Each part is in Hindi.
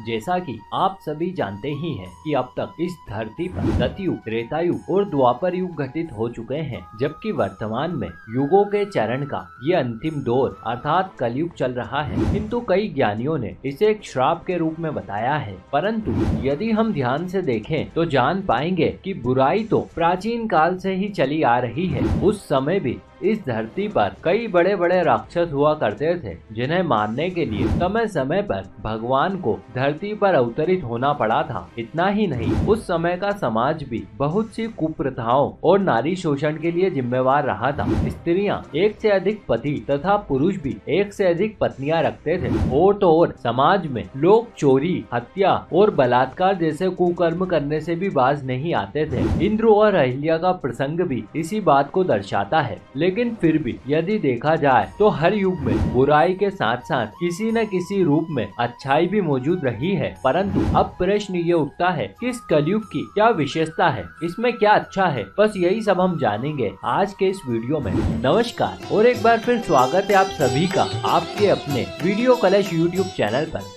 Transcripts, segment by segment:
जैसा कि आप सभी जानते ही हैं कि अब तक इस धरती पर सतयुग, त्रेतायुग और द्वापर युग घटित हो चुके हैं, जबकि वर्तमान में युगों के चरण का ये अंतिम दौर अर्थात कलयुग चल रहा है। किंतु कई ज्ञानियों ने इसे एक श्राप के रूप में बताया है, परंतु यदि हम ध्यान से देखें तो जान पाएंगे कि बुराई तो प्राचीन काल से ही चली आ रही है। उस समय भी इस धरती पर कई बड़े बड़े राक्षस हुआ करते थे, जिन्हें मारने के लिए समय समय पर भगवान को धरती पर अवतरित होना पड़ा था। इतना ही नहीं, उस समय का समाज भी बहुत सी कुप्रथाओं और नारी शोषण के लिए जिम्मेवार रहा था। स्त्रियां एक से अधिक पति तथा पुरुष भी एक से अधिक पत्नियां रखते थे। और तो और समाज में लोग चोरी, हत्या और बलात्कार जैसे कुकर्म करने से भी बाज नहीं आते थे। इंद्र और अहिल्या का प्रसंग भी इसी बात को दर्शाता है। लेकिन फिर भी यदि देखा जाए तो हर युग में बुराई के साथ साथ किसी न किसी रूप में अच्छाई भी मौजूद रही है। परंतु अब प्रश्न ये उठता है कि इस कलयुग की क्या विशेषता है, इसमें क्या अच्छा है, बस यही सब हम जानेंगे आज के इस वीडियो में। नमस्कार और एक बार फिर स्वागत है आप सभी का आपके अपने वीडियो कलश यूट्यूब चैनल पर।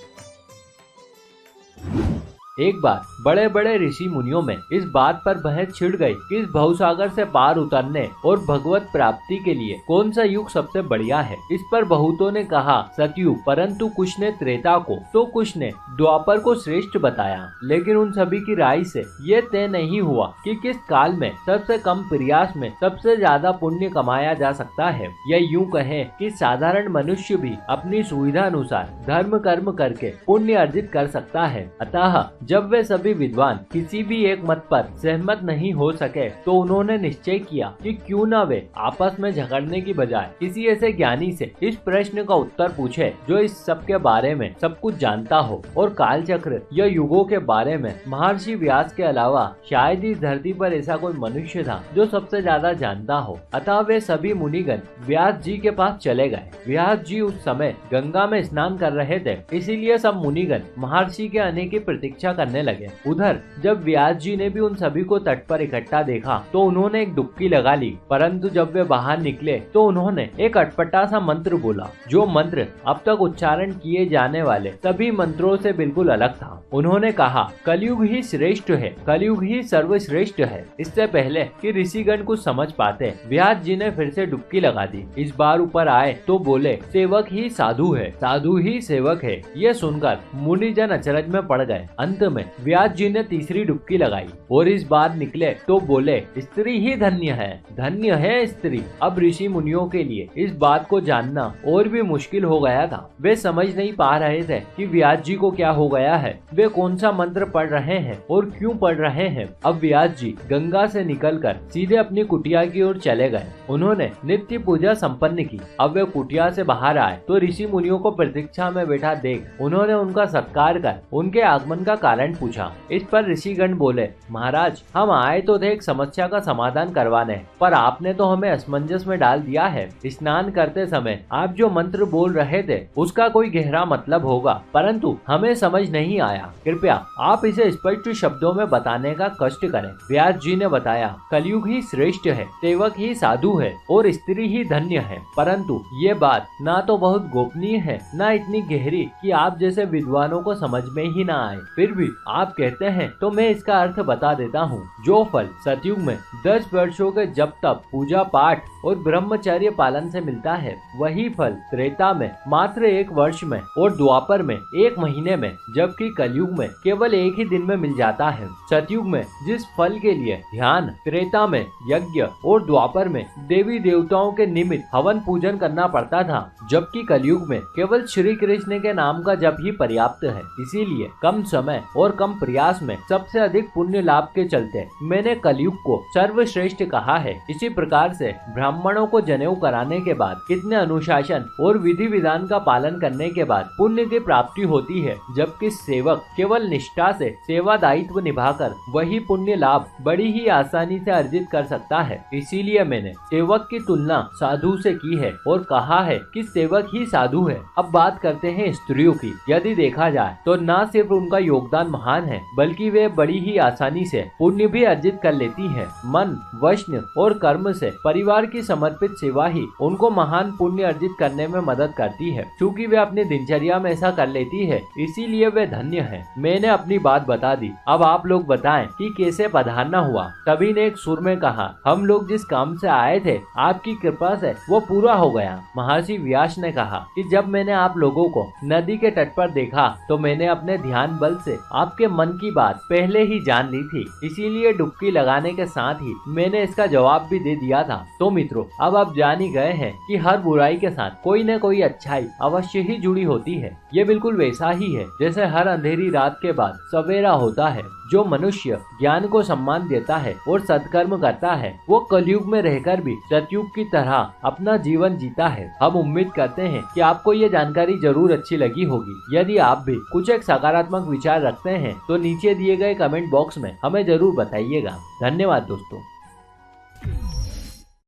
एक बार बड़े बड़े ऋषि मुनियों में इस बात पर बहस छिड़ गई कि इस भवसागर से पार उतरने और भगवत प्राप्ति के लिए कौन सा युग सबसे बढ़िया है। इस पर बहुतों ने कहा सतयुग, परंतु कुछ ने त्रेता को तो कुछ ने द्वापर को श्रेष्ठ बताया। लेकिन उन सभी की राय से ये तय नहीं हुआ कि किस काल में सबसे कम प्रयास में सबसे ज्यादा पुण्य कमाया जा सकता है। या यूं कहें कि साधारण मनुष्य भी अपनी सुविधा अनुसार धर्म कर्म करके पुण्य अर्जित कर सकता है। अतः जब वे सभी विद्वान किसी भी एक मत पर सहमत नहीं हो सके तो उन्होंने निश्चय किया कि क्यों न वे आपस में झगड़ने की बजाय किसी ऐसे ज्ञानी से इस प्रश्न का उत्तर पूछे जो इस सब के बारे में सब कुछ जानता हो। और काल चक्र या युगों के बारे में महर्षि व्यास के अलावा शायद इस धरती पर ऐसा कोई मनुष्य था जो सबसे ज्यादा जानता हो। अतः वे सभी मुनिगण व्यास जी के पास चले गए। व्यास जी उस समय गंगा में स्नान कर रहे थे, इसीलिए सब मुनिगण महर्षि के आने की प्रतीक्षा करने लगे। उधर जब व्यास जी ने भी उन सभी को तट पर इकट्ठा देखा तो उन्होंने एक डुबकी लगा ली, परंतु जब वे बाहर निकले तो उन्होंने एक अटपटा सा मंत्र बोला, जो मंत्र अब तक उच्चारण किए जाने वाले सभी मंत्रों से बिल्कुल अलग था। उन्होंने कहा, कलयुग ही श्रेष्ठ है, कलयुग ही सर्वश्रेष्ठ है। इससे पहले कि ऋषिगण कुछ समझ पाते, व्यास जी ने फिर से डुबकी लगा दी। इस बार ऊपर आए तो बोले, सेवक ही साधु है, साधु ही सेवक है। ये सुनकर मुनिजन अचरज में पड़ गए। अंत में व्यास जी ने तीसरी डुबकी लगाई और इस बार निकले तो बोले, स्त्री ही धन्य है, धन्य है स्त्री। अब ऋषि मुनियों के लिए इस बात को जानना और भी मुश्किल हो गया था। वे समझ नहीं पा रहे थे कि व्यास जी को क्या हो गया है, वे कौन सा मंत्र पढ़ रहे हैं और क्यों पढ़ रहे हैं। अब व्यास जी गंगा से निकलकर सीधे अपनी कुटिया की ओर चले गए। उन्होंने नित्य पूजा संपन्न की। अब वे कुटिया से बाहर आए तो ऋषि मुनियों को प्रतीक्षा में बैठा देख उन्होंने उनका सत्कार कर उनके आगमन का कारण पूछा। इस पर ऋषिगण बोले, महाराज हम आए तो थे एक समस्या का समाधान करवाने, पर आपने तो हमें असमंजस में डाल दिया है। स्नान करते समय आप जो मंत्र बोल रहे थे उसका कोई गहरा मतलब होगा, परंतु हमें समझ नहीं आया। कृपया आप इसे स्पष्ट शब्दों में बताने का कष्ट करें। व्यास जी ने बताया, कलयुग ही श्रेष्ठ है, सेवक ही साधु है और स्त्री ही धन्य है। परंतु ये बात ना तो बहुत गोपनीय है, ना इतनी गहरी कि आप जैसे विद्वानों को समझ में ही ना आए। फिर भी आप कहते हैं तो मैं इसका अर्थ बता देता हूँ। जो फल सतयुग में 10 वर्षों के जप तप, पूजा पाठ और ब्रह्मचर्य पालन से मिलता है, वही फल त्रेता में मात्र 1 वर्ष में और द्वापर में 1 महीने में, जबकि कलयुग में केवल 1 ही दिन में मिल जाता है। सतयुग में जिस फल के लिए ध्यान, त्रेता में यज्ञ और द्वापर में देवी देवताओं के निमित्त हवन पूजन करना पड़ता था, जबकि कलयुग में केवल श्री कृष्ण के नाम का जप ही पर्याप्त है। इसीलिए कम समय और कम प्रयास में सबसे अधिक पुण्य लाभ के चलते मैंने कलयुग को सर्वश्रेष्ठ कहा है। इसी प्रकार से ब्राह्मणों को जनेऊ कराने के बाद, कितने अनुशासन और विधि विधान का पालन करने के बाद पुण्य की प्राप्ति होती है, जबकि सेवक केवल निष्ठा से सेवा दायित्व निभाकर वही पुण्य लाभ बड़ी ही आसानी से अर्जित कर सकता है। इसीलिए मैंने सेवक की तुलना साधु से की है और कहा है कि सेवक ही साधु है। अब बात करते हैं स्त्रियों की। यदि देखा जाए तो न सिर्फ उनका योगदान महान है, बल्कि वे बड़ी ही आसानी से पुण्य भी अर्जित कर लेती हैं। मन, वचन और कर्म से परिवार की समर्पित सेवा ही उनको महान पुण्य अर्जित करने में मदद करती है। क्योंकि वे अपनी दिनचर्या में ऐसा कर लेती है, इसीलिए वे धन्य है। मैंने अपनी बात बता दी, अब आप लोग बताएं कि कैसे पधारना हुआ। सभी ने एक सुर में कहा, हम लोग जिस काम से आए थे आपकी कृपा से वो पूरा हो गया। महर्षि व्यास ने कहा कि जब मैंने आप लोगों को नदी के तट पर देखा तो मैंने अपने ध्यान बल से आपके मन की बात पहले ही जान ली थी, इसीलिए डुबकी लगाने के साथ ही मैंने इसका जवाब भी दे दिया था। तो मित्रों, अब आप जान ही गए हैं कि हर बुराई के साथ कोई न कोई अच्छाई अवश्य ही जुड़ी होती है। ये बिल्कुल वैसा ही है जैसे हर अंधेरी रात के बाद सवेरा होता है। जो मनुष्य ज्ञान को सम्मान देता है और सत्कर्म करता है, वो कलयुग में रहकर भी सतयुग की तरह अपना जीवन जीता है। हम उम्मीद करते हैं कि आपको ये जानकारी जरूर अच्छी लगी होगी। यदि आप भी कुछ एक सकारात्मक विचार रखते हैं तो नीचे दिए गए कमेंट बॉक्स में हमें जरूर बताइएगा। धन्यवाद दोस्तों।